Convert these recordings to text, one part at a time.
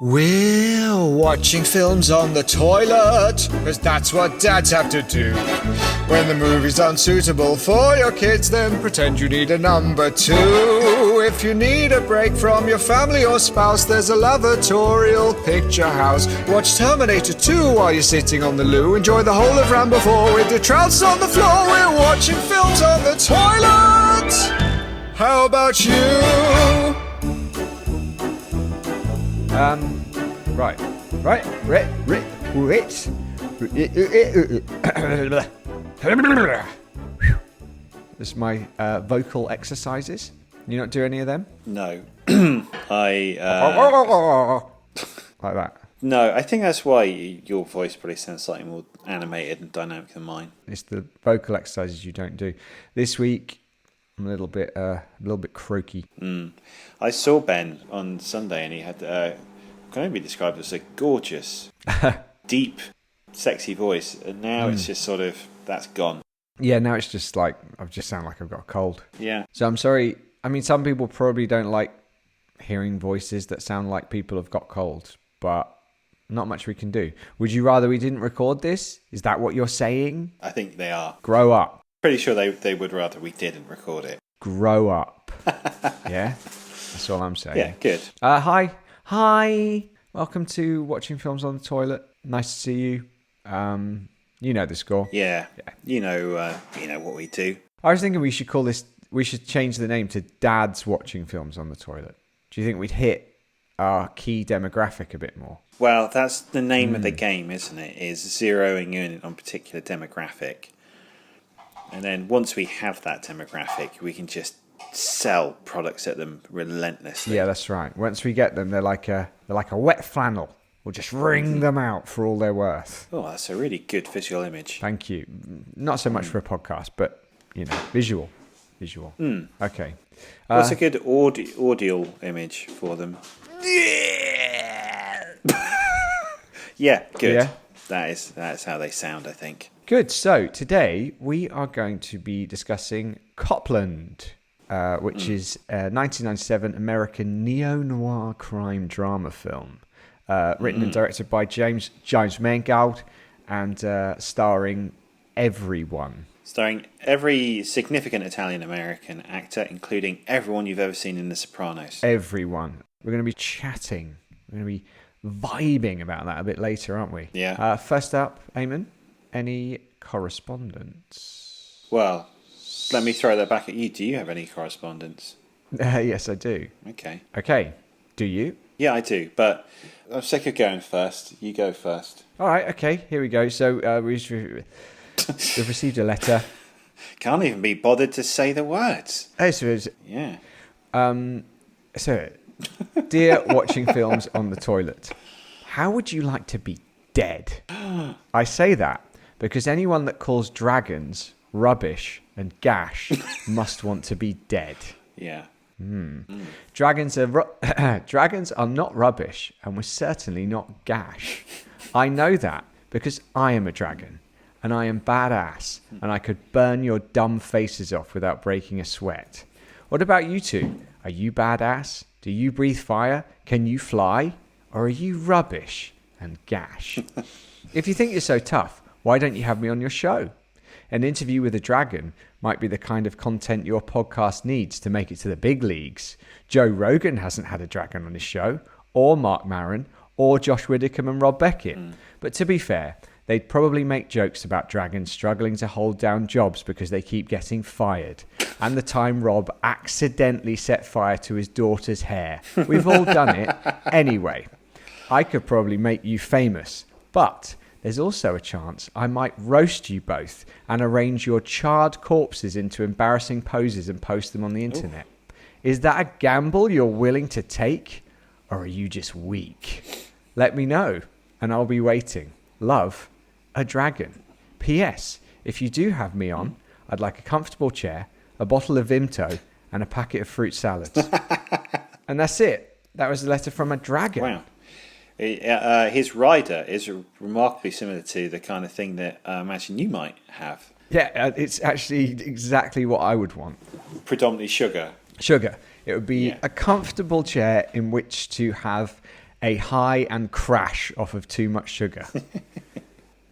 We're watching films on the toilet, because that's what dads have to do. When the movie's unsuitable for your kids, then pretend you need a number two. If you need a break from your family or spouse, there's a lavatorial picture house. Watch Terminator 2 while you're sitting on the loo. Enjoy the whole of Rambo 4 with your trousers on the floor. We're watching films on the toilet. How about you? This is my vocal exercises. You not do any of them? No. Like that. No, I think that's why your voice probably sounds slightly more animated and dynamic than mine. It's the vocal exercises you don't do. This week, I'm a little bit croaky. I saw Ben on Sunday, and he had can only be described as a gorgeous, deep, sexy voice, and now it's just sort of that's gone. Yeah, now it's just like I just sound like I've got a cold. Yeah. So I'm sorry. I mean, some people probably don't like hearing voices that sound like people have got colds, but not much we can do. Would you rather we didn't record this? Is that what you're saying? I think they are. Grow up. Pretty sure they would rather we didn't record it. Grow up. Yeah? That's all I'm saying. Yeah, good. Hi. Welcome to Watching Films on the Toilet. Nice to see you. You know the score. Yeah. You know what we do. I was thinking we should change the name to Dad's Watching Films on the Toilet. Do you think we'd hit our key demographic a bit more? Well, that's the name of the game, isn't it? Is zeroing in on a particular demographic. And then once we have that demographic, we can just sell products at them relentlessly. Yeah, that's right. Once we get them, they're like a wet flannel. We'll just wring them out for all they're worth. Oh, that's a really good visual image. Thank you. Not so much for a podcast, but, visual. Okay. What's a good audio image for them? Yeah, good. Yeah. That's how they sound, I think. Good. So today we are going to be discussing Copland, which is a 1997 American neo-noir crime drama film, written and directed by James Mangold, and starring everyone. Starring every significant Italian-American actor, including everyone you've ever seen in The Sopranos. Everyone. We're going to be chatting. We're going to be vibing about that a bit later, aren't we? Yeah. First up, Eamonn, any correspondence? Well, let me throw that back at you. Do you have any correspondence? Yes, I do. Okay. Do you? Yeah, I do, but I'm sick of going first. You go first. All right, okay, here we go. So we've received a letter. Can't even be bothered to say the words. Yeah. So, dear Watching Films on the Toilet, how would you like to be dead? I say that because anyone that calls dragons rubbish and gash must want to be dead. Yeah. Dragons are not rubbish, and we're certainly not gash. I know that because I am a dragon, and I am badass, and I could burn your dumb faces off without breaking a sweat. What about you two? Are you badass? Do you breathe fire? Can you fly? Or are you rubbish and gash? If you think you're so tough, why don't you have me on your show? An interview with a dragon might be the kind of content your podcast needs to make it to the big leagues. Joe Rogan hasn't had a dragon on his show, or Mark Maron, or Josh Widdicombe and Rob Beckett. But to be fair, they'd probably make jokes about dragons struggling to hold down jobs because they keep getting fired. And the time Rob accidentally set fire to his daughter's hair. We've all done it. Anyway, I could probably make you famous, but there's also a chance I might roast you both and arrange your charred corpses into embarrassing poses and post them on the internet. Is that a gamble you're willing to take? Or are you just weak? Let me know, and I'll be waiting. Love, a dragon. P.S. If you do have me on, I'd like a comfortable chair, a bottle of Vimto, and a packet of fruit salads. And that's it. That was a letter from a dragon. Wow. His rider is remarkably similar to the kind of thing that I imagine you might have. Yeah, it's actually exactly what I would want. Predominantly sugar. Sugar. It would be a comfortable chair in which to have a high and crash off of too much sugar.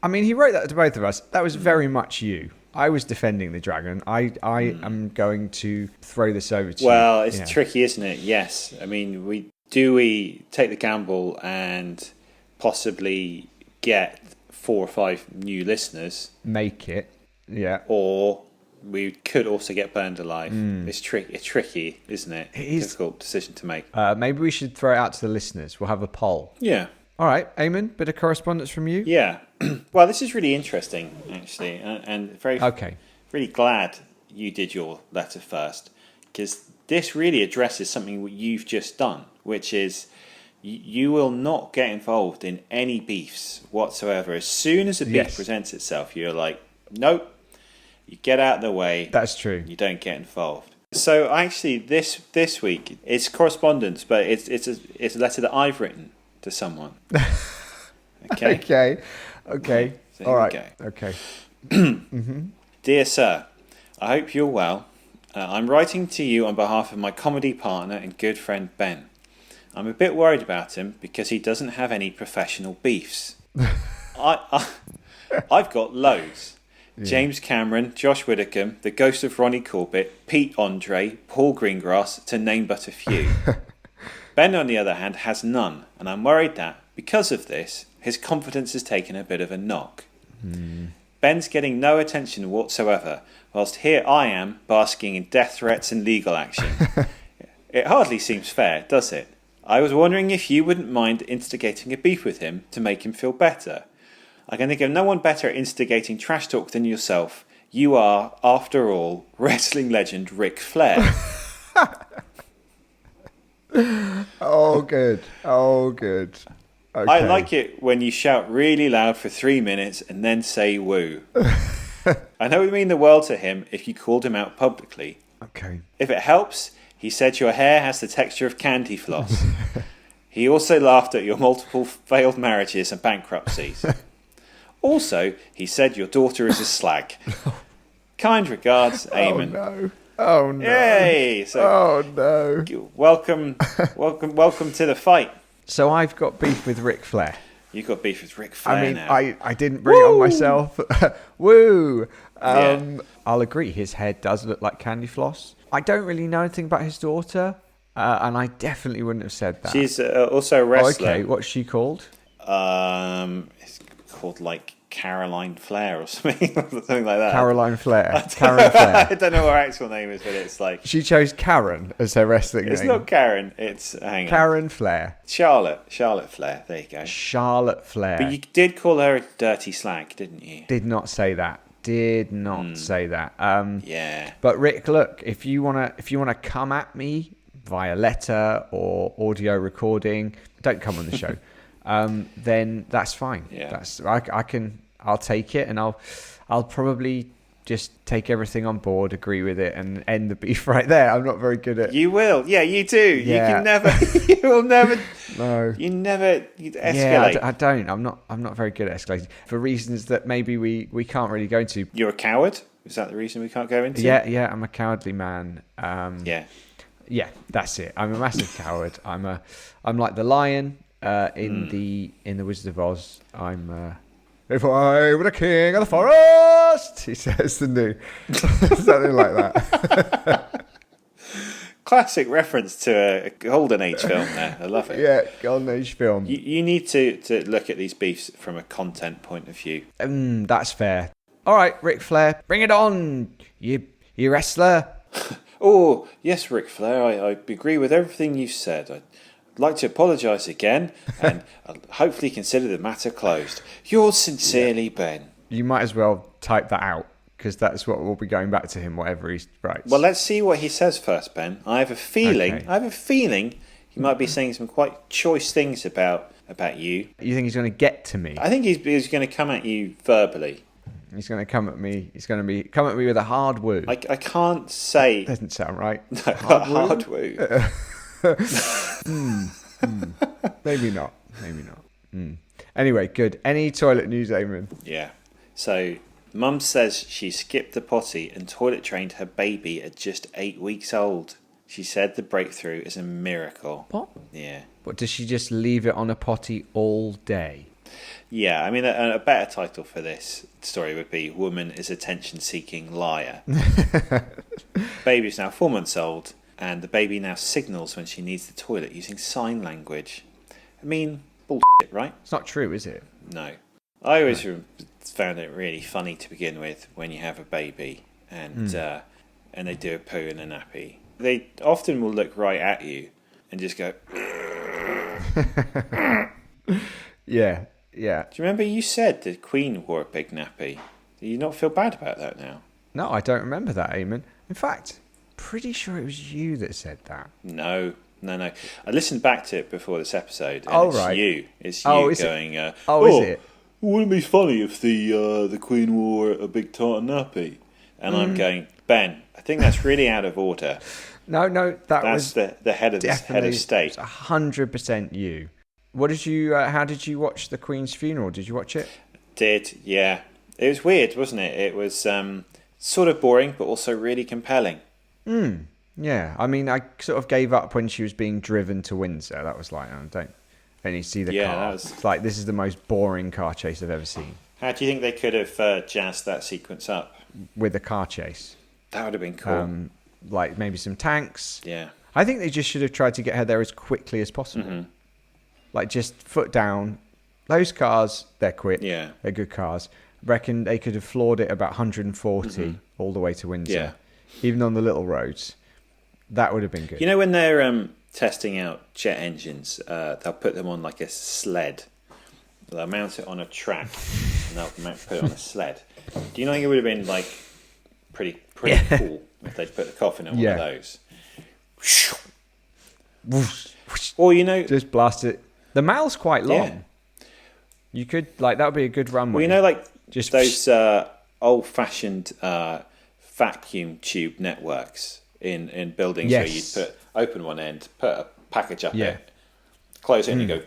I mean, he wrote that to both of us. That was very much you. I was defending the dragon. I am going to throw this over to you. Well, it's tricky, isn't it? Yes. I mean, we take the gamble and possibly get 4 or 5 new listeners? Make it, yeah. Or we could also get burned alive. It's tricky, isn't it? It is. Difficult decision to make. Maybe we should throw it out to the listeners. We'll have a poll. Yeah. All right, Eamonn, bit of correspondence from you? Yeah. Well, this is really interesting, actually, and really glad you did your letter first, because this really addresses something you've just done, which is you will not get involved in any beefs whatsoever. As soon as a beef presents itself, you're like, nope, you get out of the way. That's true. You don't get involved. So actually, this week, it's correspondence, but it's a letter that I've written to someone. Okay. Okay. So all right. Go. Okay. Dear Sir, I hope you're well. I'm writing to you on behalf of my comedy partner and good friend Ben. I'm a bit worried about him because he doesn't have any professional beefs. I've got loads. Yeah. James Cameron, Josh Widdicombe, the ghost of Ronnie Corbett, Pete Andre, Paul Greengrass, to name but a few. Ben, on the other hand, has none, and I'm worried that, because of this, his confidence has taken a bit of a knock. Ben's getting no attention whatsoever, whilst here I am, basking in death threats and legal action. It hardly seems fair, does it? I was wondering if you wouldn't mind instigating a beef with him to make him feel better. I can think of no one better at instigating trash talk than yourself. You are, after all, wrestling legend Ric Flair. Oh, good. Okay. I like it when you shout really loud for 3 minutes and then say woo. I know it would mean the world to him if you called him out publicly. Okay. If it helps, he said your hair has the texture of candy floss. He also laughed at your multiple failed marriages and bankruptcies. Also, he said your daughter is a slag. Kind regards, Eamonn. Oh no. Yay! Welcome to the fight. So I've got beef with Ric Flair. You've got beef with Ric Flair. I mean, now. I didn't bring it on myself. Woo! Yeah. I'll agree, his hair does look like candy floss. I don't really know anything about his daughter, and I definitely wouldn't have said that. She's also a wrestler. Okay, what's she called? It's called like Caroline Flair or something, something like that. Caroline Flair. Karen Flair. I don't know what her actual name is, but it's like... She chose Karen as her wrestling name. It's not Karen, it's... Hang on. Karen Flair. Charlotte Flair, there you go. Charlotte Flair. But you did call her a dirty slag, didn't you? Did not say that. Say that. Yeah. But Rick, look, if you wanna come at me via letter or audio recording, don't come on the show. Then that's fine. Yeah. I'll take it, and I'll probably just take everything on board, agree with it, and end the beef right there. I'm not very good at... You will. Yeah, you do. Yeah. You can never... You will never... No. You escalate. Yeah, I don't. I'm not very good at escalating for reasons that maybe we can't really go into. You're a coward? Is that the reason we can't go into? Yeah, I'm a cowardly man. Yeah, that's it. I'm a massive coward. I'm like the lion in the Wizard of Oz. If I were the king of the forest, he says, didn't he? Something like that. Classic reference to a golden age film there. I love it. Yeah, golden age film. You need to look at these beefs from a content point of view. That's fair. All right, Ric Flair, bring it on, you wrestler. Oh, yes, Ric Flair, I agree with everything you've said. I'd like to apologise again and I'll hopefully consider the matter closed. Yours sincerely, Ben. You might as well type that out, because that's what we'll be going back to him, whatever he writes. Well, let's see what he says first, Ben. I have a feeling he might be saying some quite choice things about you. You think he's going to get to me? I think he's going to come at you verbally. He's going to come at me. He's going to come at me with a hard woo. I can't say... Doesn't sound right. No, hard woo. Maybe not. Anyway, good. Any toilet news, Eamonn? Yeah. So, Mum says she skipped the potty and toilet trained her baby at just 8 weeks old. She said the breakthrough is a miracle. What? Yeah. What, does she just leave it on a potty all day? Yeah, I mean, a better title for this story would be Woman is Attention-Seeking Liar. Baby's now 4 months old, and the baby now signals when she needs the toilet using sign language. I mean, bullshit, right? It's not true, is it? No. I always found it really funny to begin with when you have a baby and they do a poo in a nappy. They often will look right at you and just go... Yeah. Do you remember you said the Queen wore a big nappy? Do you not feel bad about that now? No, I don't remember that, Eamon. In fact, pretty sure it was you that said that. No. I listened back to it before this episode, and It's you going, is it? Wouldn't it be funny if the Queen wore a big tartan nappy? And I'm going, Ben, I think that's really out of order. No, that's the head of state. 100% you. What did you? How did you watch the Queen's funeral? Did you watch it? Did, yeah. It was weird, wasn't it? It was sort of boring, but also really compelling. Yeah. I mean, I sort of gave up when she was being driven to Windsor. That was like, and you see the car. It's like, this is the most boring car chase I've ever seen. How do you think they could have jazzed that sequence up? With a car chase. That would have been cool. Like maybe some tanks. Yeah. I think they just should have tried to get her there as quickly as possible. Mm-hmm. Like, just foot down. Those cars, they're quick. Yeah. They're good cars. Reckon they could have floored it about 140 all the way to Windsor. Yeah. Even on the little roads. That would have been good. You know, when they're testing out jet engines, they'll put them on like a sled. They'll mount it on a track and they'll put it on a sled. Do you think it would have been like pretty cool if they'd put the coffin on one of those? Or, just blast it. The mall's quite long. Yeah. You could, like, that would be a good runway. Well, like just those old-fashioned vacuum tube networks in buildings where you'd open one end, put a package up it, close it, and you go.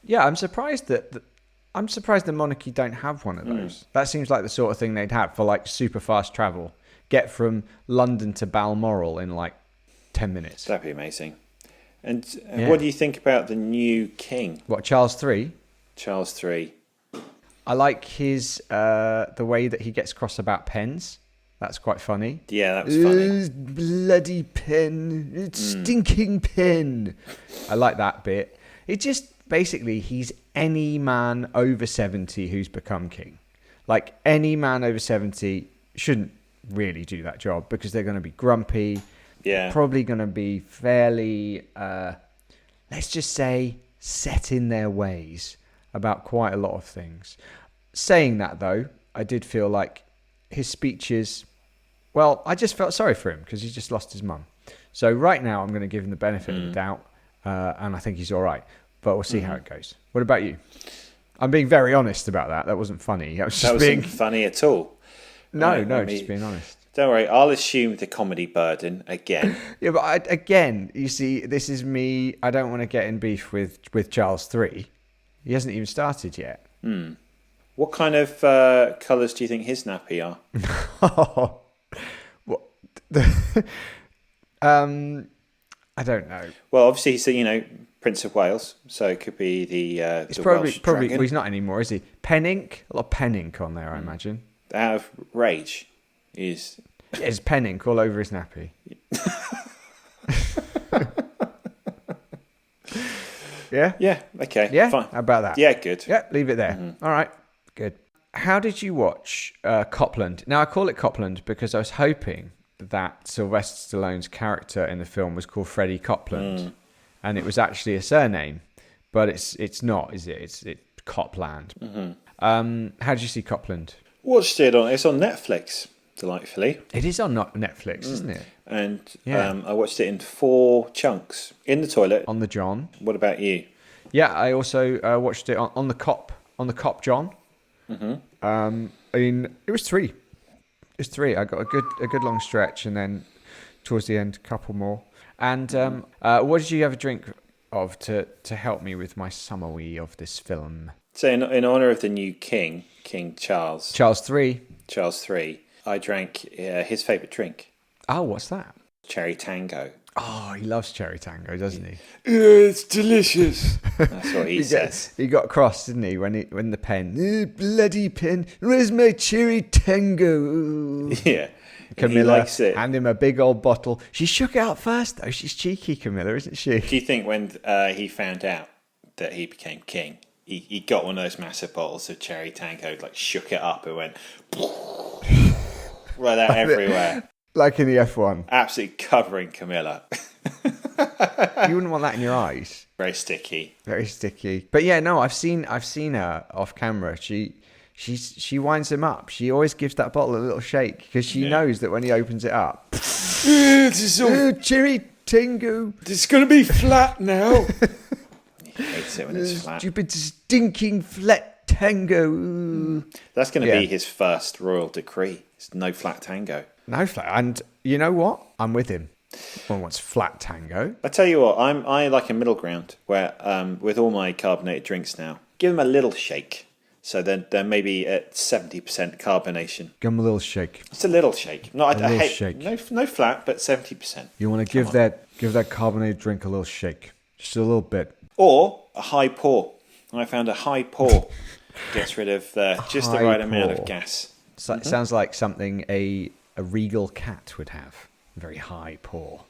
Yeah, I'm surprised that the monarchy don't have one of those. That seems like the sort of thing they'd have for like super fast travel. Get from London to Balmoral in like 10 minutes. That'd be amazing. And what do you think about the new king? What, Charles III? Charles III. I like his the way that he gets cross about pens. That's quite funny. Yeah, that was funny. Bloody pen. Stinking pen. I like that bit. It just, basically, he's any man over 70 who's become king. Like, any man over 70 shouldn't really do that job because they're going to be grumpy. Yeah. Probably going to be fairly, let's just say, set in their ways about quite a lot of things. Saying that, though, I did feel like his speeches, well, I just felt sorry for him because he's just lost his mum. So right now I'm going to give him the benefit of the doubt, and I think he's all right. But we'll see how it goes. What about you? I'm being very honest about that. That wasn't funny. That wasn't funny at all. No, just being honest. Don't worry, I'll assume the comedy burden again. Yeah, but again, you see, this is me. I don't want to get in beef with Charles III. He hasn't even started yet. What kind of colours do you think his nappy are? I don't know. Well, obviously, he's Prince of Wales, so it could be the it's the probably Welsh dragon. Well, he's not anymore, is he? Pen ink, a lot of pen ink on there, I imagine. Out of rage. There's pen ink all over his nappy. Yeah? Yeah, okay. Yeah? Fine. How about that? Yeah, good. Yeah, leave it there. All right, good. How did you watch Copland? Now, I call it Copland because I was hoping that Sylvester Stallone's character in the film was called Freddie Copland, and it was actually a surname, but it's not, is it? It's Copland. How did you see Copland? Watched it it's on Netflix, delightfully. It is on Netflix, isn't it? And I watched it in 4 chunks in the toilet. On the John. What about you? Yeah, I also watched it on the Cop John. I mean, it was 3. It's 3. I got a good long stretch, and then towards the end, a couple more. And what did you have a drink of to help me with my summary of this film? So in honour of the new king, King Charles. Charles III, I drank his favourite drink. Oh, what's that? Cherry Tango. Oh, he loves cherry tango, doesn't he? It's delicious. That's what he says. He got cross, didn't he, when the pen, bloody pen, where's my cherry tango? Yeah. Camilla He likes it. hand him a big old bottle. She shook it out first, though. She's cheeky, Camilla, isn't she? Do you think when he found out that he became king, he got one of those massive bottles of cherry tango, like shook it up and went right out everywhere, Like in the F1. absolutely covering Camilla. You wouldn't want that in your eyes. Very sticky. Very sticky. But yeah, no, I've seen her off camera. She winds him up. She always gives that bottle a little shake because she knows that when he opens it up, cherry tango. It's going to be flat now. He hates it when it's flat. Stupid stinking flat tango. That's going to be his first royal decree. It's no flat tango. No flat. And you know what? I'm with him. One wants flat tango. I tell you what, I like a middle ground where, with all my carbonated drinks now, give them a little shake. So then they're maybe at 70% carbonation. Give him a little shake. It's a little shake. Not a little shake. No flat, but 70%. You want to give that carbonated drink a little shake. Just a little bit. Or a high pour. I found a high pour gets rid of just the right amount of gas. So it sounds like something a regal cat would have. Very high pour.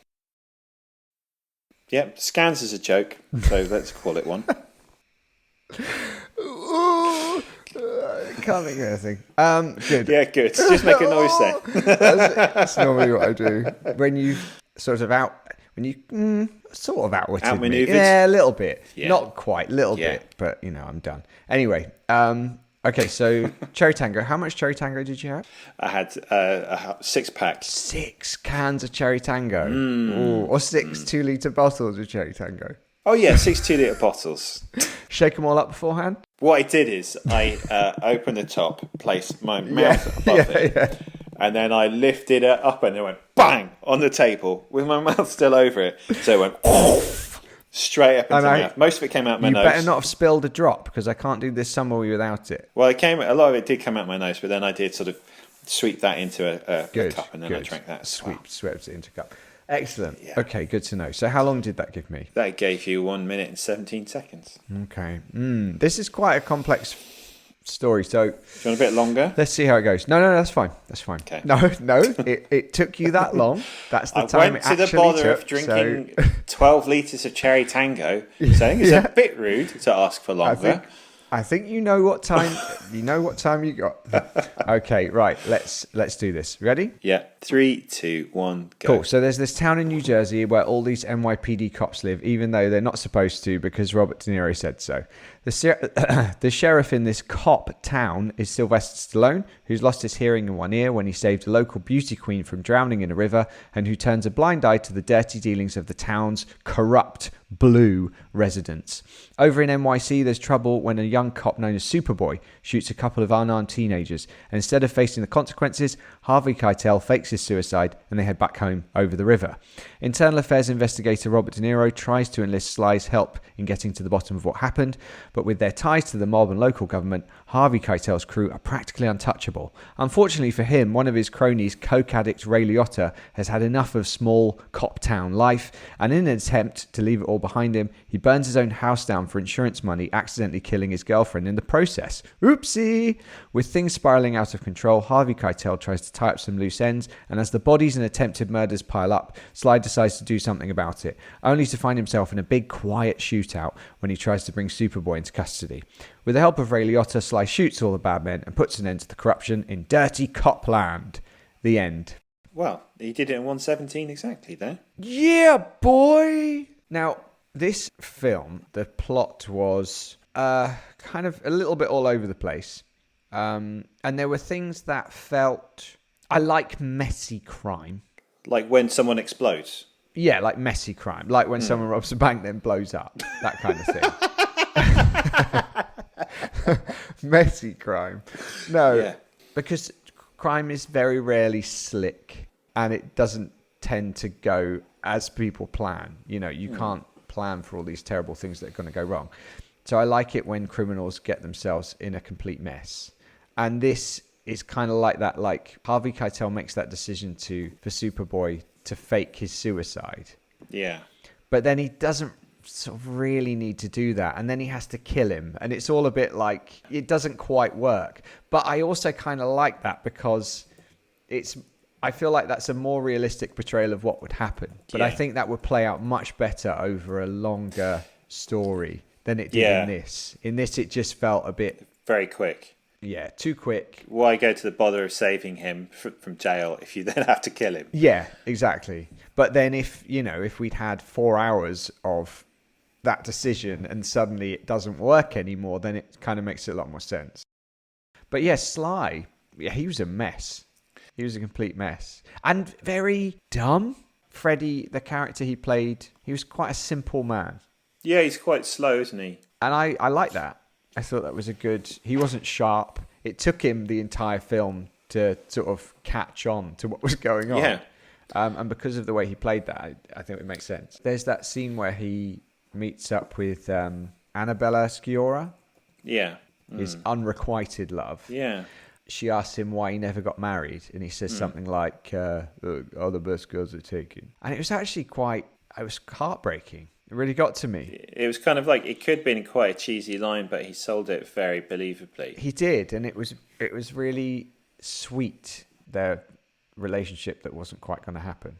Yep, scans as a joke, so let's call it one. Can't think of anything. Good. Yeah, good. Just make a noise there. That's normally what I do. When you sort of outwitted me. Yeah, a little bit. Yeah. Not quite, little bit, but I'm done. Anyway, okay, so cherry tango. How much cherry tango did you have? I had a 6-pack. 6 cans of cherry tango. Ooh, or 6 2-litre bottles of cherry tango. Oh yeah, 6 2-litre bottles. Shake them all up beforehand? What I did is I opened the top, placed my mouth above it, and then I lifted it up and it went bang on the table with my mouth still over it. So it went straight up into my mouth. Most of it came out my nose. You better not have spilled a drop because I can't do this summer without it. Well, a lot of it did come out my nose, but then I did sort of sweep that into a cup and then I drank that. Swept it into a cup. Excellent. Yeah. Okay, good to know. So how long did that give me? That gave you 1 minute and 17 seconds. Okay. This is quite a complex story. So do you want a bit longer? Let's see how it goes. No, that's fine. That's fine. Okay. No, it took you that long. That's the time it actually took. I went to the bother of drinking 12 litres of cherry tango, so I think it's a bit rude to ask for longer. I think you know what time you got. Okay, right. Let's do this. Ready? Yeah. 3, 2, 1, go. Cool. So there's this town in New Jersey where all these NYPD cops live, even though they're not supposed to because Robert De Niro said so. The sheriff in this cop town is Sylvester Stallone, who's lost his hearing in one ear when he saved a local beauty queen from drowning in a river, and who turns a blind eye to the dirty dealings of the town's corrupt blue residents. Over in NYC, there's trouble when a young cop known as Superboy shoots a couple of unarmed teenagers, and instead of facing the consequences, Harvey Keitel fakes his suicide and they head back home over the river. Internal Affairs investigator Robert De Niro tries to enlist Sly's help in getting to the bottom of what happened, but with their ties to the mob and local government, Harvey Keitel's crew are practically untouchable. Unfortunately for him, one of his cronies, coke addict Ray Liotta, has had enough of small cop town life, and in an attempt to leave it all behind him, he burns his own house down for insurance money, accidentally killing his girlfriend in the process. Oopsie! With things spiraling out of control, Harvey Keitel tries to tie up some loose ends, and as the bodies and attempted murders pile up, Sly decides to do something about it, only to find himself in a big quiet shootout when he tries to bring Superboy into custody. With the help of Ray Liotta, Sly shoots all the bad men and puts an end to the corruption in dirty Copland. The end. Well, he did it in 1:17 exactly there. Yeah, boy! Now, this film, the plot was kind of a little bit all over the place. And there were things that felt... I like messy crime. Like when someone explodes? Yeah, like messy crime. Like when someone robs a bank then blows up. That kind of thing. Messy crime. No, because crime is very rarely slick and it doesn't tend to go as people plan. You can't plan for all these terrible things that are going to go wrong. So I like it when criminals get themselves in a complete mess. And this is kind of like that. Like Harvey Keitel makes that decision for Superboy to fake his suicide. Yeah. But then he doesn't sort of really need to do that. And then he has to kill him. And it's all a bit like, it doesn't quite work. But I also kind of like that because I feel like that's a more realistic portrayal of what would happen. But I think that would play out much better over a longer story than it did in this. In this, it just felt a bit... Very quick. Yeah, too quick. Why go to the bother of saving him from jail if you then have to kill him? Yeah, exactly. But then if we'd had 4 hours of that decision and suddenly it doesn't work anymore, then it kind of makes a lot more sense. But yeah, Sly, he was a mess. He was a complete mess. And very dumb. Freddy, the character he played, he was quite a simple man. Yeah, he's quite slow, isn't he? And I like that. I thought that was he wasn't sharp. It took him the entire film to sort of catch on to what was going on. Yeah. And because of the way he played that, I think it makes sense. There's that scene where he meets up with Annabella Sciorra. Yeah. His unrequited love. Yeah. She asks him why he never got married. And he says something like, look, all the best girls are taken. And it was actually it was heartbreaking. It really got to me. It was kind of like, it could have been quite a cheesy line, but he sold it very believably. He did, and it was really sweet, their relationship that wasn't quite going to happen.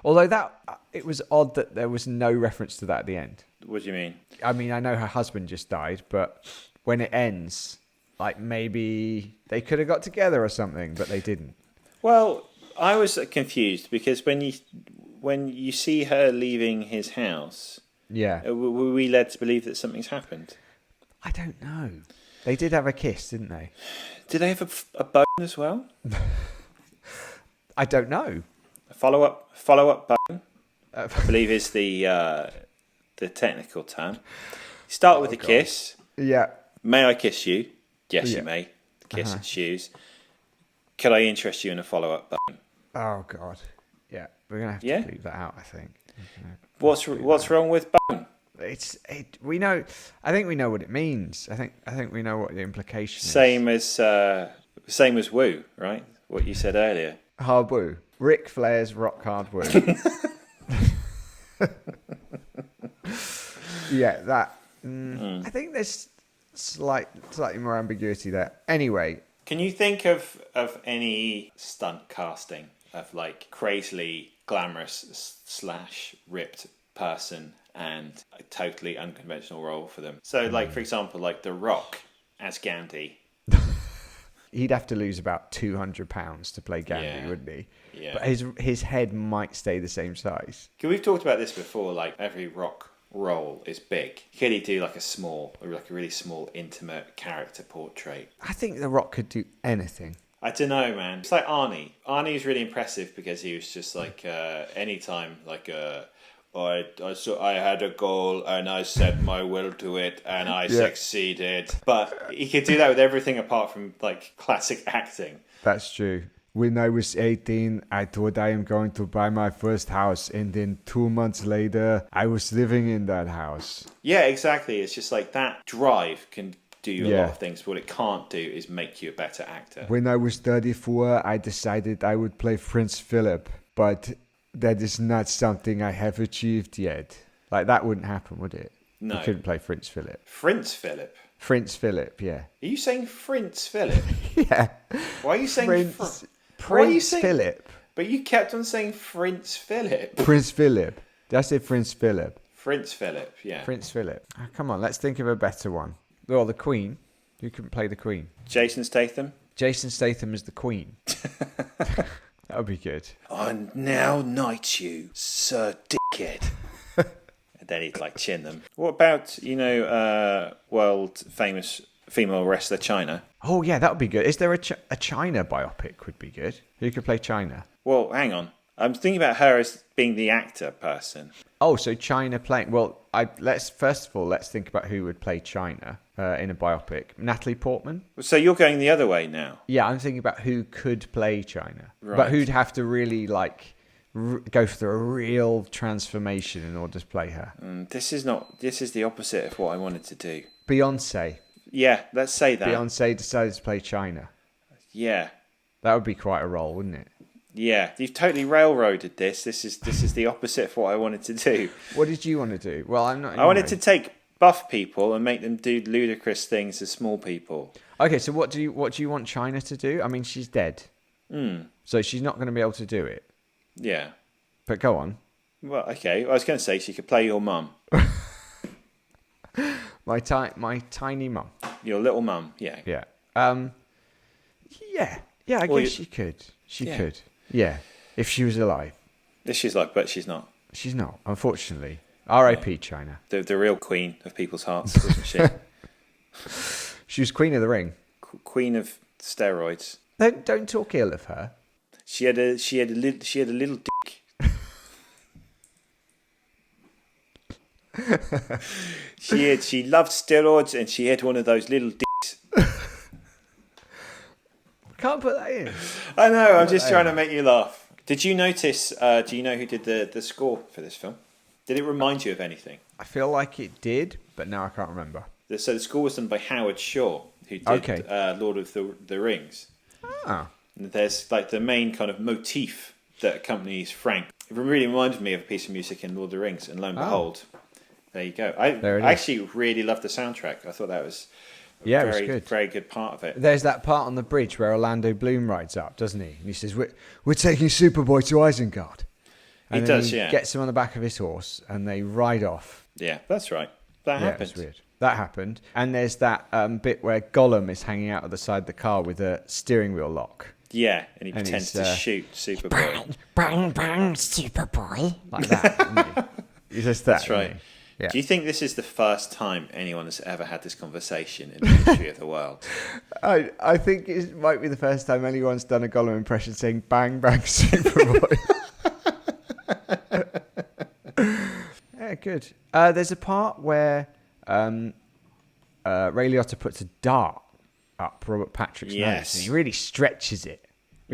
Although it was odd that there was no reference to that at the end. What do you mean? I mean, I know her husband just died, but when it ends, like maybe they could have got together or something, but they didn't. Well, I was confused because when you see her leaving his house... Yeah. Were we led to believe that something's happened? I don't know. They did have a kiss, didn't they? Did they have a bone as well? I don't know. A follow-up bone, I believe is the technical term. Start with a kiss. Yeah. May I kiss you? Yes, you may. The kiss ensues. Could I interest you in a follow-up bone? Oh, God. Yeah. We're going to have to leave that out, I think. What's wrong with bone? We know. I think we know what it means. I think we know what the implication is. Same as woo, right? What you said earlier. Hard woo. Ric Flair's rock hard woo. Yeah, that. I think there's slightly more ambiguity there. Anyway, can you think of any stunt casting of like crazily glamorous / ripped person and a totally unconventional role for them? So, like, for example, like The Rock as Gandhi. He'd have to lose about 200 pounds to play Gandhi, wouldn't he? Yeah. But his head might stay the same size. We've talked about this before. Like, every Rock role is big. Could he do like a really small, intimate character portrait? I think The Rock could do anything. I don't know, man. It's like Arnie. Arnie is really impressive because he was just like anytime like I had a goal and I set my will to it and I succeeded. But he could do that with everything apart from like classic acting. That's true. When I was 18, I thought I am going to buy my first house, and then 2 months later, I was living in that house. Yeah, exactly. It's just like that drive can do you a lot of things. What it can't do is make you a better actor. When I was 34, I decided I would play Prince Philip, but that is not something I have achieved yet. Like, that wouldn't happen, would it? No. You couldn't play Prince Philip. Prince Philip? Prince Philip, yeah. Are you saying Prince Philip? Yeah. Why are you saying Prince Philip? But you kept on saying Prince Philip. Prince Philip. Did I say Prince Philip? Prince Philip, yeah. Prince Philip. Oh, come on, let's think of a better one. Well, the Queen. Who can play the Queen? Jason Statham? Jason Statham is the Queen. That would be good. I now knight you, Sir Dickhead. And then he'd like chin them. What about, world famous female wrestler China? Oh, yeah, that would be good. Is there a China biopic would be good? Who could play China? Well, hang on. I'm thinking about her as being the actor person. Oh, so China playing... Well, let's think about who would play China in a biopic. Natalie Portman? So you're going the other way now? Yeah, I'm thinking about who could play China. Right. But who'd have to really, go through a real transformation in order to play her. This is the opposite of what I wanted to do. Beyonce. Yeah, let's say that. Beyonce decided to play China. Yeah. That would be quite a role, wouldn't it? Yeah, you've totally railroaded this. This is the opposite of what I wanted to do. What did you want to do? Well, I'm not. I wanted to take buff people and make them do ludicrous things as small people. Okay, so what do you want China to do? I mean, she's dead, so she's not going to be able to do it. Yeah. But go on. Well, okay. I was going to say she could play your mum. My tiny mum. Your little mum. Yeah. Yeah. Yeah. I guess she could. She could. Yeah. If she was alive. She's like, but she's not. She's not, unfortunately. R.I.P. China. The real queen of people's hearts, wasn't she? She was Queen of the Ring. Queen of steroids. Don't talk ill of her. She had a little dick. She loved steroids and she had one of those little dicks. Can't put that in. I know. I'm just trying to make you laugh. Did you notice? Do you know who did the score for this film? Did it remind you of anything? I feel like it did, but now I can't remember. So the score was done by Howard Shore, who did Lord of the Rings. Ah. And there's like the main kind of motif that accompanies Frank. It really reminded me of a piece of music in Lord of the Rings, and lo and behold, there you go. I actually really loved the soundtrack. I thought that was it was good. Very good part of it. There's that part on the bridge where Orlando Bloom rides up, doesn't he? And he says, "We're taking Superboy to Isengard." And he gets him on the back of his horse, and they ride off. Yeah, that's right. That happened. It was weird. That happened. And there's that bit where Gollum is hanging out of the side of the car with a steering wheel lock. Yeah, and he pretends to shoot Superboy. Bang, bang, Superboy. Like that, isn't he? He says that. That's right. Yeah. Do you think this is the first time anyone has ever had this conversation in the history of the world? I think it might be the first time anyone's done a Gollum impression saying "Bang, bang, Superboy." Yeah, good. There's a part where Ray Liotta puts a dart up Robert Patrick's nose, and he really stretches it.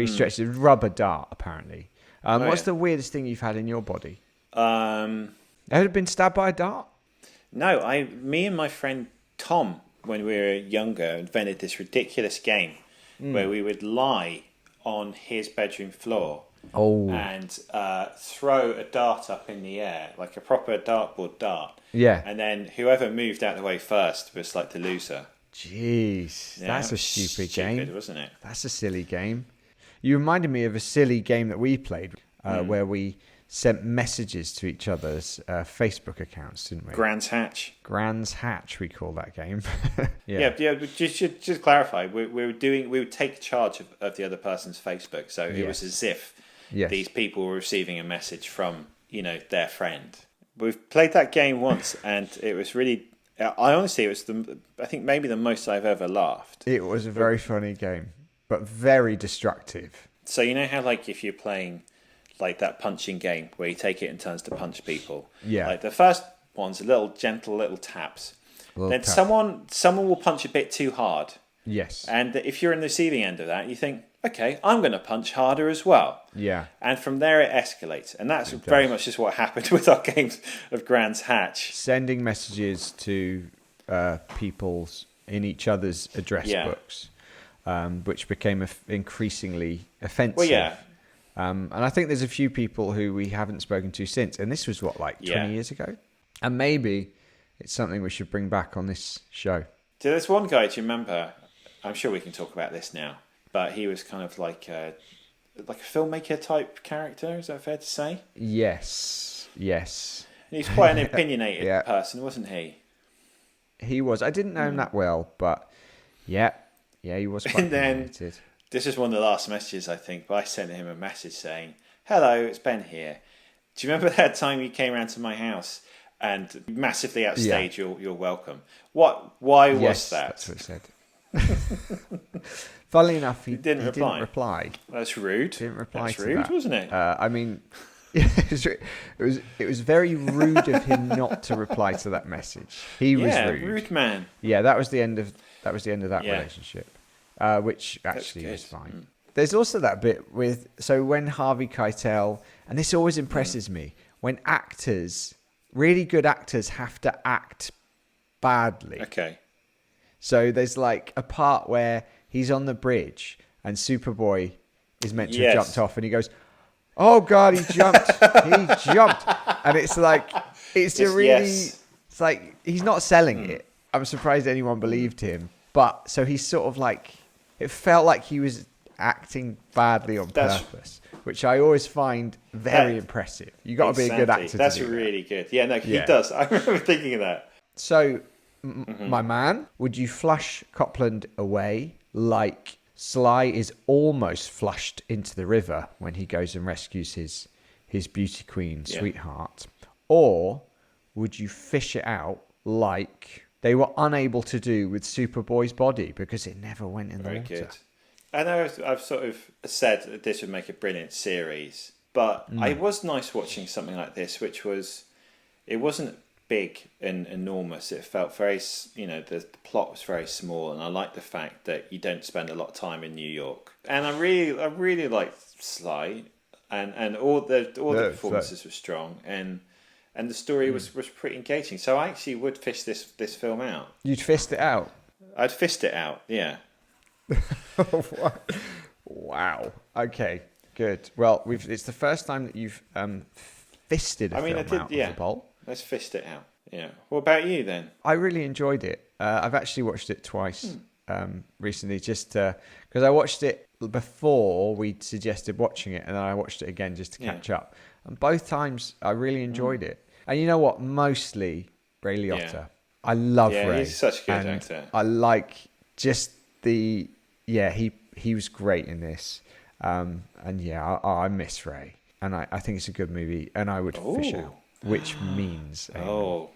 Stretches a rubber dart, apparently. What's the weirdest thing you've had in your body? Ever been stabbed by a dart? No, me and my friend Tom, when we were younger, invented this ridiculous game where we would lie on his bedroom floor and throw a dart up in the air, like a proper dartboard dart. Yeah. And then whoever moved out of the way first was like the loser. Jeez, Yeah, that's a stupid game. Wasn't it? That's a silly game. You reminded me of a silly game that we played where we sent messages to each other's Facebook accounts, didn't we? Grand's Hatch, we call that game. Yeah. Just clarify. We would take charge of the other person's Facebook, so it was as if these people were receiving a message from their friend. We've played that game once, and it was really. I think maybe the most I've ever laughed. It was a very funny game, but very destructive. So you know how if you're playing like that punching game where you take it in turns to punch people. Yeah. Like the first one's gentle little taps. Then someone will punch a bit too hard. Yes. And if you're in the receiving end of that, you think, okay, I'm going to punch harder as well. Yeah. And from there it escalates. And that's very much just what happened with our games of Grand's Hatch. Sending messages to people in each other's address books, which became increasingly offensive. Well, yeah. And I think there's a few people who we haven't spoken to since. And this was 20 years ago? And maybe it's something we should bring back on this show. So there's one guy, do you remember? I'm sure we can talk about this now. But he was kind of like a filmmaker type character, is that fair to say? Yes. And he's quite an opinionated person, wasn't he? He was. I didn't know him that well, but yeah, he was quite opinionated. This is one of the last messages, I think, but I sent him a message saying, "Hello, it's Ben here. Do you remember that time you came round to my house and massively outstayed your welcome? Why was that?" That's what he said. Funnily enough, he didn't reply. That's rude. Didn't reply That's to rude, that. wasn't it? I mean, it was very rude of him not to reply to that message. He was rude. Rude man. Yeah, that was the end of that relationship, which actually was fine. There's also that bit when Harvey Keitel, and this always impresses me, when really good actors have to act badly. Okay. So there's like a part where he's on the bridge and Superboy is meant to have jumped off, and he goes, "Oh God, he jumped! He jumped!" And it's like it's like he's not selling it. I'm surprised anyone believed him, but so he's sort of like it felt like he was acting badly on purpose, which I always find very impressive. You got to be a good actor. That's really good. Yeah, no, he does. I remember thinking of that. So, my man, would you flush Copland away like Sly is almost flushed into the river when he goes and rescues his beauty queen sweetheart, or would you fish it out like they were unable to do with Superboy's body because it never went in the water? Very good. I know I've sort of said that this would make a brilliant series, but it was nice watching something like this, which it wasn't big and enormous. It felt very, the plot was very small, and I like the fact that you don't spend a lot of time in New York. And I really liked Sly, and all the performances were strong, and the story was pretty engaging. So I actually would fish this film out. You'd fist it out? I'd fist it out, yeah. Wow. Okay, good. Well, it's the first time that you've fisted a film out of the bowl. Let's fist it out. Yeah. What about you then? I really enjoyed it. I've actually watched it twice recently, just because I watched it before we suggested watching it, and then I watched it again just to catch up. And both times I really enjoyed it. And you know what? Mostly Ray Liotta. Yeah. I love Ray. Yeah, he's such a good actor. I like just the... Yeah, he was great in this. And yeah, I miss Ray. And I think it's a good movie. And I would fish out, which means... Ooh.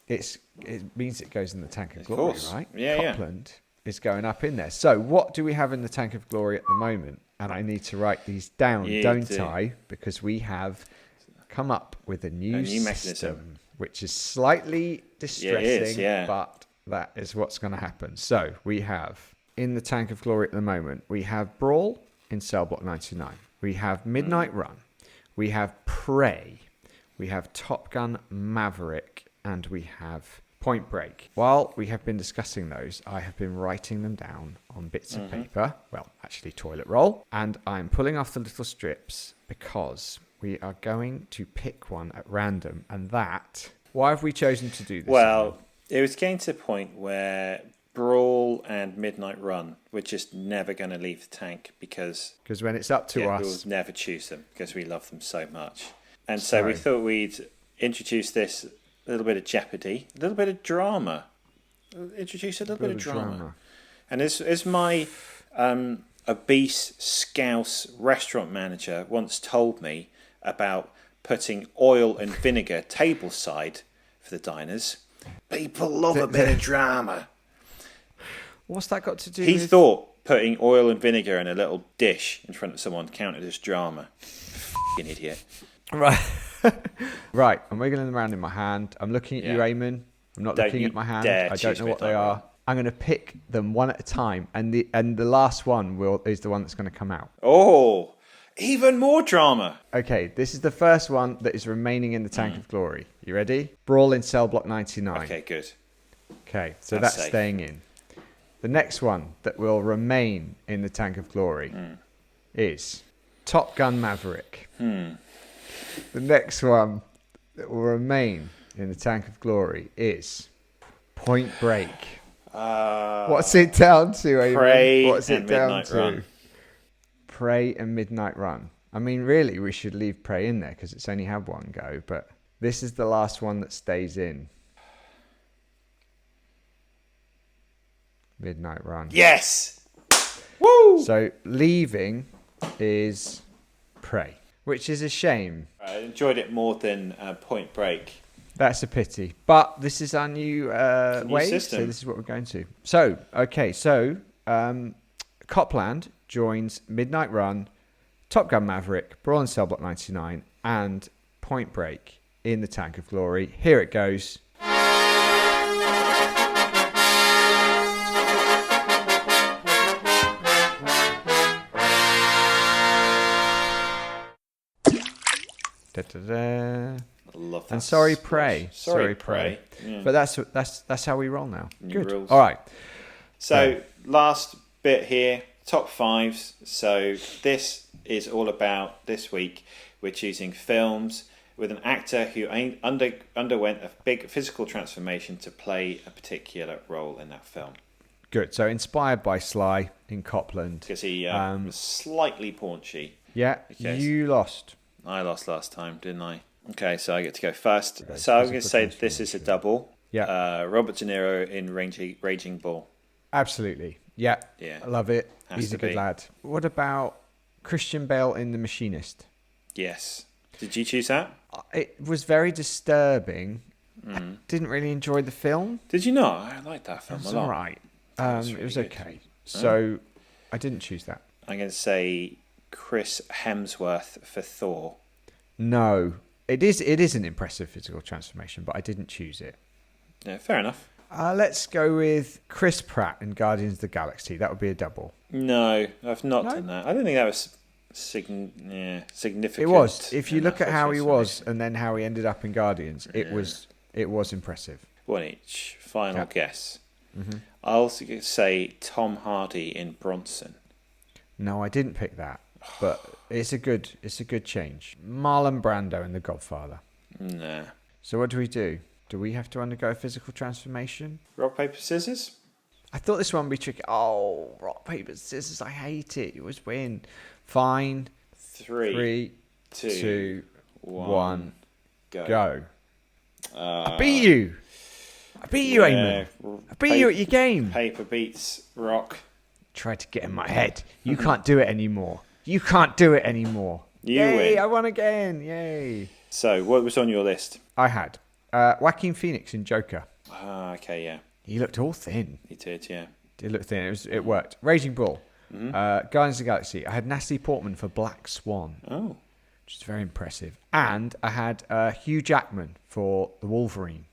It means it goes in the Tank of Glory, right? Yeah, Copland is going up in there. So what do we have in the Tank of Glory at the moment? And I need to write these down, don't I? Because we have come up with a new system, which is slightly distressing, but that is what's going to happen. So we have, in the Tank of Glory at the moment, we have Brawl in Cell Block 99. We have Midnight Run. We have Prey. We have Top Gun Maverick. And we have Point Break. While we have been discussing those, I have been writing them down on bits of paper. Well, actually toilet roll. And I'm pulling off the little strips because we are going to pick one at random. And that... Why have we chosen to do this? Well, it was getting to the point where Brawl and Midnight Run were just never going to leave the tank because when it's up to us... we'll never choose them because we love them so much. And so we thought we'd introduce this... A little bit of jeopardy, a little bit of drama. Introduce a little bit of drama. And as my obese Scouse restaurant manager once told me about putting oil and vinegar tableside for the diners, people love a bit of drama. What's that got to do with... He thought putting oil and vinegar in a little dish in front of someone counted as drama. F***ing idiot. Right. Right, I'm wiggling them around in my hand. I'm looking at you, Eamon. I'm not looking at my hand. I don't know what they are. I'm going to pick them one at a time, and the last one is the one that's going to come out. Oh, even more drama. Okay, this is the first one that is remaining in the Tank of Glory. You ready? Brawl in Cell Block 99. Okay, good. Okay, so that's staying in. The next one that will remain in the Tank of Glory is Top Gun Maverick. The next one that will remain in the Tank of Glory is Point Break. What's it down to, Eamon? Prey What's it and down Midnight to? Run. Prey and Midnight Run. I mean, really, we should leave Prey in there because it's only had one go, but this is the last one that stays in. Midnight Run. Yes! Woo! So leaving is Prey, which is a shame. I enjoyed it more than Point Break. That's a pity. But this is our new way, system. So this is what we're going to. So, okay, Copland joins Midnight Run, Top Gun Maverick, Brawl in Cell Block 99, and Point Break in the Tank of Glory. Here it goes. Da-da-da. Love that. And sorry, Prey. Sorry, Prey. Yeah. But that's how we roll now. New Good. rules. All right. So last bit here, top fives. So this is all about, this week, we're choosing films with an actor who underwent a big physical transformation to play a particular role in that film. Good. So inspired by Sly in Copland. Because he was slightly paunchy. Yeah, Okay. you lost. I lost last time, didn't I? Okay, so I get to go first. So I'm going to say this is a double. Yeah. Robert De Niro in Raging Bull. Absolutely. Yeah. Yeah. I love it. Has He's to a good be. lad. What about Christian Bale in The Machinist? Yes. Did you choose that? It was very disturbing. I didn't really enjoy the film. Did you not? I liked that film It a was lot. all right. was It was really good. okay. So I didn't choose that. I'm going to say Chris Hemsworth for Thor. No. It is an impressive physical transformation, but I didn't choose it. Yeah, fair enough. Let's go with Chris Pratt in Guardians of the Galaxy. That would be a double. No, I've not No? done that. I don't think that was significant. It was. If you look enough at how he was transformation. and then how he ended up in Guardians, it was impressive. One each. Final Yeah. guess. Mm-hmm. I'll say Tom Hardy in Bronson. No, I didn't pick that, but it's a good change. Marlon Brando in The Godfather. Nah. So what do we do? Do we have to undergo a physical transformation? Rock, paper, scissors? I thought this one would be tricky. Oh, rock, paper, scissors. I hate it. You always win. Fine. Three, 3, two, 2, 1, go. go. I beat you. I beat you, Eamon. I beat you at your game. Paper beats rock. Tried to get in my head. You can't do it anymore. You can't do it anymore. You Yay, win. I won again. Yay. So, what was on your list? I had Joaquin Phoenix in Joker. Okay, yeah. He looked all thin. He did, yeah. Did look thin. It worked. Raging Bull. Guardians of the Galaxy. I had Natalie Portman for Black Swan, Oh. which is very impressive. And I had Hugh Jackman for the Wolverine,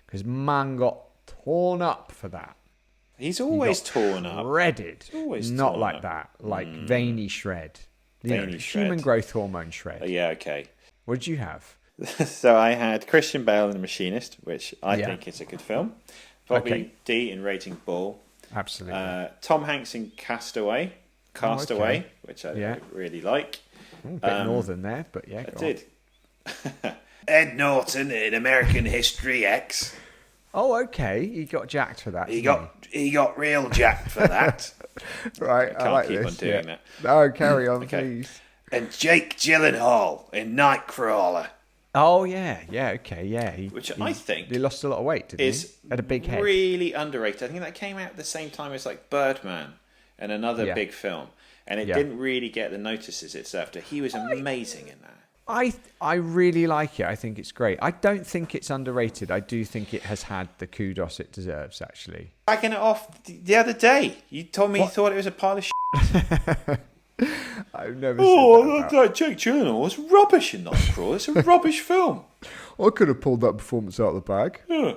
because man got torn up for that. He's always torn up. Shredded. always Not torn like up. that. Like veiny shred. Veiny shred. Human growth hormone shred. Yeah, okay. What did you have? So I had Christian Bale in The Machinist, which I Yeah. think is a good film. Bobby Okay. D in Raging Bull. Absolutely. Tom Hanks in Castaway, okay. which I Yeah. really like. A bit northern there, but yeah. I go on. did. Ed Norton in American History X. Oh, okay. He got jacked for that. He didn't got real jacked for that. right. I Can't like keep this. on doing yeah. that. No, carry on, Okay. please. And Jake Gyllenhaal in Nightcrawler. Oh yeah, yeah, okay, yeah. Which I think he lost a lot of weight, didn't is he? Had a big head. really underrated. I think that came out at the same time as like Birdman and another Yeah. big film, and it Yeah. didn't really get the notices it deserved. He was amazing in that. I really like it. I think it's great. I don't think it's underrated. I do think it has had the kudos it deserves, actually. Backing it off the other day, you told me you thought it was a pile of shit. I've never said that. that Jake Gyllenhaal was rubbish in Nightcrawler. It's a rubbish film. I could have pulled that performance out of the bag. Yeah.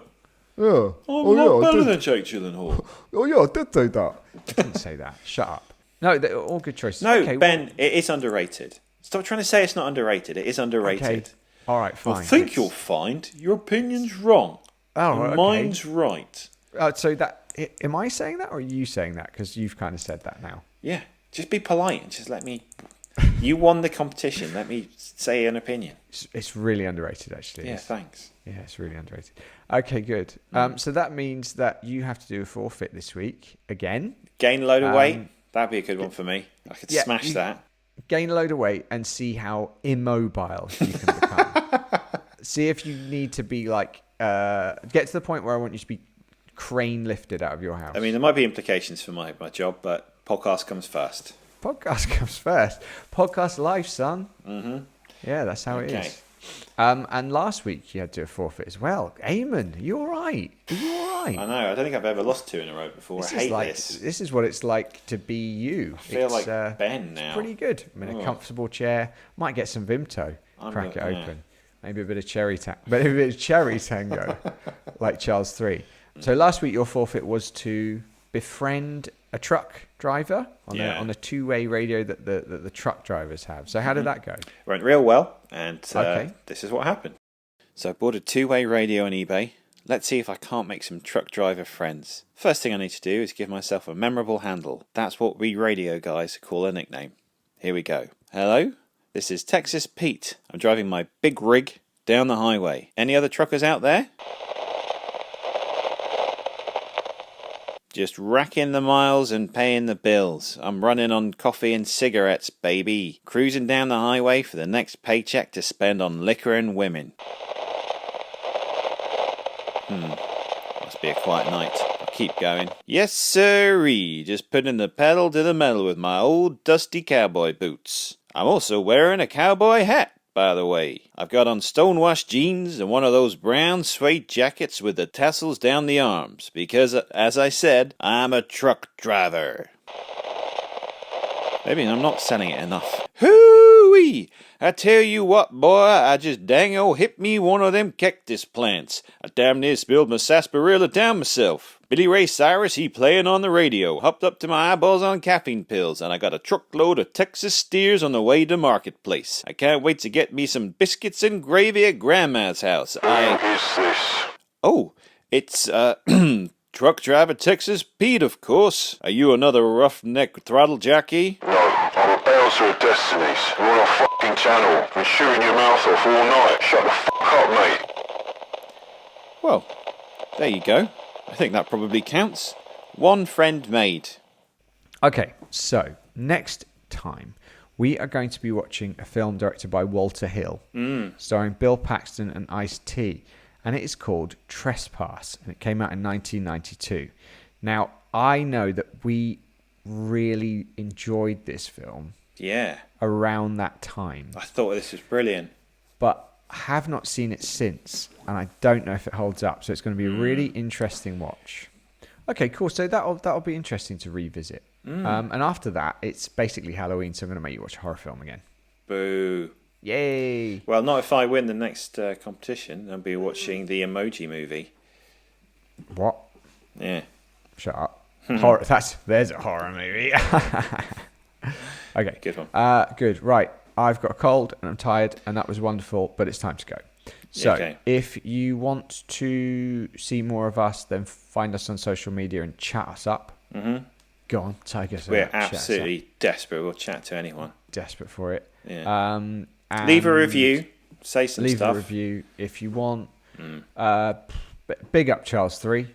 Yeah. I'm not better than Jake Gyllenhaal. Oh yeah, I did say that. I didn't say that. Shut up. No, they're all good choices. No, okay, Ben, it is underrated. Stop trying to say it's not underrated. It is underrated. Okay. All right, fine. I think you'll find your opinion's wrong. Oh, and okay. mine's right. So that am I saying that or are you saying that? Because you've kind of said that now. Yeah, just be polite and just let me. You won the competition. Let me say an opinion. It's really underrated, actually. Yeah, thanks. Yeah, it's really underrated. Okay, good. So that means that you have to do a forfeit this week again. Gain a load of weight. That'd be a good one for me. I could yeah, smash that. Gain a load of weight and see how immobile you can become. See if you need to be like get to the point where I want you to be crane lifted out of your house. I mean, there might be implications for my job, but podcast comes first. Podcast comes first. Podcast life, son. Mm-hmm. Yeah, that's how it is. And last week you had to do a forfeit as well. Eamon, are you all right? Are you all right? I know. I don't think I've ever lost two in a row before. I hate this. This is what it's like to be you. I feel like Ben now. Pretty good. I'm in a comfortable chair. Might get some Vimto. Crack it open. Maybe a bit of cherry tango, like Charles 3. So last week your forfeit was to befriend a truck driver on a two-way radio that the truck drivers have. So how did that go? Went real well, and this is what happened. So I bought a two-way radio on eBay, let's see if I can't make some truck driver friends. First thing I need to do is give myself a memorable handle. That's what we radio guys call a nickname. Here we go. Hello, this is Texas Pete. I'm driving my big rig down the highway. Any other truckers out there? Just racking the miles and paying the bills. I'm running on coffee and cigarettes, baby. Cruising down the highway for the next paycheck to spend on liquor and women. Must be a quiet night. I'll keep going. Yes, sirree. Just putting the pedal to the metal with my old dusty cowboy boots. I'm also wearing a cowboy hat, by the way. I've got on stonewashed jeans and one of those brown suede jackets with the tassels down the arms, because, as I said, I'm a truck driver. Maybe I'm not selling it enough. Hoo-wee! I tell you what, boy, I just dango hit me one of them cactus plants. I damn near spilled my sarsaparilla down myself. Billy Ray Cyrus, he playing on the radio, hopped up to my eyeballs on caffeine pills, and I got a truckload of Texas steers on the way to marketplace. I can't wait to get me some biscuits and gravy at Grandma's house. What is this? Oh, it's, Truck Driver Texas Pete, of course. Are you another roughneck throttle jockey? No, I'm a bouncer of destinies. You're on a fucking channel. Been shooting your mouth off all night. Shut the fuck up, mate. Well, there you go. I think that probably counts. One friend made. Okay, so next time we are going to be watching a film directed by Walter Hill, starring Bill Paxton and Ice-T, and it is called Trespass, and it came out in 1992. Now, I know that we really enjoyed this film Yeah, around that time, I thought this was brilliant. but have not seen it since, and I don't know if it holds up, so it's going to be a really interesting watch. Okay, cool. So that'll be interesting to revisit. And after that, it's basically Halloween, so I'm going to make you watch a horror film again. Boo. Yay! Well, not if I win the next competition. I'll be watching the Emoji Movie. What? Yeah. Shut up. Horror. There's a horror movie. Okay. Good one. Good. Right. I've got a cold and I'm tired, and that was wonderful, but it's time to go. So, Okay. if you want to see more of us, then find us on social media and chat us up. Mm-hmm. Go on, take us We're out, chat us up. absolutely desperate. We'll chat to anyone. Desperate for it. Yeah. And Leave a review. Say some Leave stuff. a review if you want. Big up Charles 3.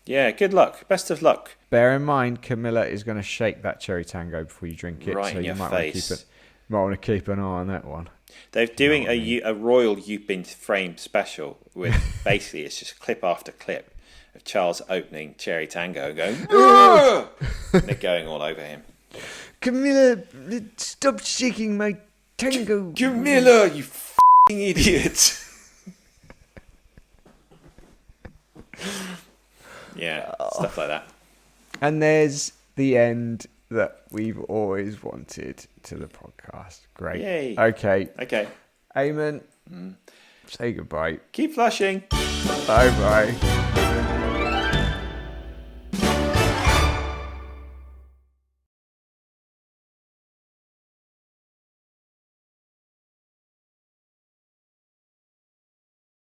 Yeah, good luck. Best of luck. Bear in mind, Camilla is going to shake that cherry tango before you drink it, Right so in you your might face. want to keep an eye on that one. They're doing a Royal You've Been Framed special with basically it's just clip after clip of Charles opening Cherry Tango and going, "Argh!" and they're going all over him. Camilla, stop shaking my tango. Camilla, you f***ing idiot. Yeah, stuff like that. And there's the end that we've always wanted to the podcast. Great. Yay. Okay. Okay. Eamonn, say goodbye. Keep flushing. Bye-bye.